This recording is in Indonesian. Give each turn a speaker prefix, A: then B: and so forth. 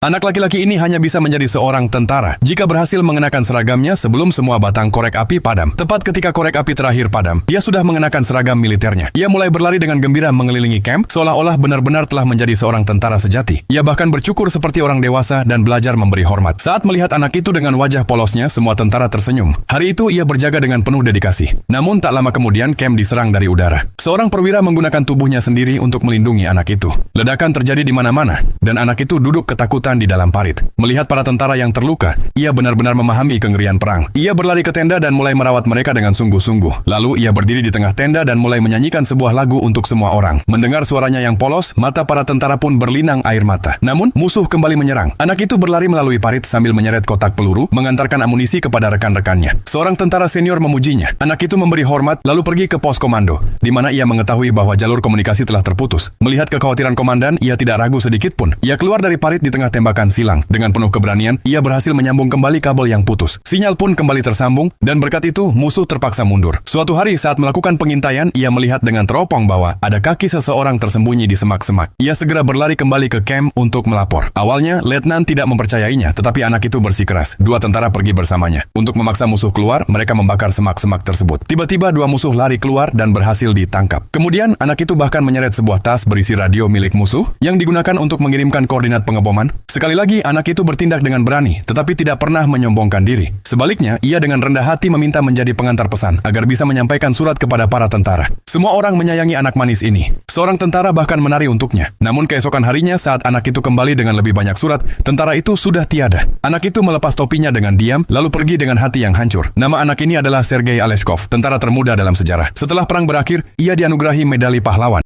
A: Anak laki-laki ini hanya bisa menjadi seorang tentara jika berhasil mengenakan seragamnya sebelum semua batang korek api padam. Tepat ketika korek api terakhir padam, ia sudah mengenakan seragam militernya. Ia mulai berlari dengan gembira mengelilingi camp, seolah-olah benar-benar telah menjadi seorang tentara sejati. Ia bahkan bercukur seperti orang dewasa dan belajar memberi hormat. Saat melihat anak itu dengan wajah polosnya, semua tentara tersenyum. Hari itu ia berjaga dengan penuh dedikasi. Namun tak lama kemudian camp diserang dari udara. Seorang perwira menggunakan tubuhnya sendiri untuk melindungi anak itu. Ledakan terjadi di mana-mana, dan anak itu duduk ketakutan di dalam parit. Melihat para tentara yang terluka, ia benar-benar memahami kengerian perang. Ia berlari ke tenda dan mulai merawat mereka dengan sungguh-sungguh. Lalu ia berdiri di tengah tenda dan mulai menyanyikan sebuah lagu untuk semua orang. Mendengar suaranya yang polos, mata para tentara pun berlinang air mata. Namun, musuh kembali menyerang. Anak itu berlari melalui parit sambil menyeret kotak peluru, mengantarkan amunisi kepada rekan-rekannya. Seorang tentara senior memujinya. Anak itu memberi hormat, lalu pergi ke pos komando, di mana ia mengetahui bahwa jalur komunikasi telah terputus. Melihat kekhawatiran komandan, ia tidak ragu sedikit pun. Ia keluar dari parit di tengah tembakan silang. Dengan penuh keberanian, ia berhasil menyambung kembali kabel yang putus. Sinyal pun kembali tersambung, dan berkat itu, musuh terpaksa mundur. Suatu hari saat melakukan pengintaian, ia melihat dengan teropong bahwa ada kaki seseorang tersembunyi di semak-semak. Ia segera berlari kembali ke camp untuk melapor. Awalnya, letnan tidak mempercayainya, tetapi anak itu bersikeras. Dua tentara pergi bersamanya. Untuk memaksa musuh keluar, mereka membakar semak-semak tersebut. Tiba-tiba dua musuh lari keluar dan berhasil ditangkap. Kemudian, anak itu bahkan menyeret sebuah tas berisi radio milik musuh yang digunakan untuk mengirimkan koordinat pengeboman. Sekali lagi, anak itu bertindak dengan berani, tetapi tidak pernah menyombongkan diri. Sebaliknya, ia dengan rendah hati meminta menjadi pengantar pesan agar bisa menyampaikan surat kepada para tentara. Semua orang menyayangi anak manis ini. Seorang tentara bahkan menari untuknya. Namun keesokan harinya saat anak itu kembali dengan lebih banyak surat, tentara itu sudah tiada. Anak itu melepas topinya dengan diam, lalu pergi dengan hati yang hancur. Nama anak ini adalah Sergei Aleshkov, tentara termuda dalam sejarah. Setelah perang berakhir, ia dianugerahi medali pahlawan.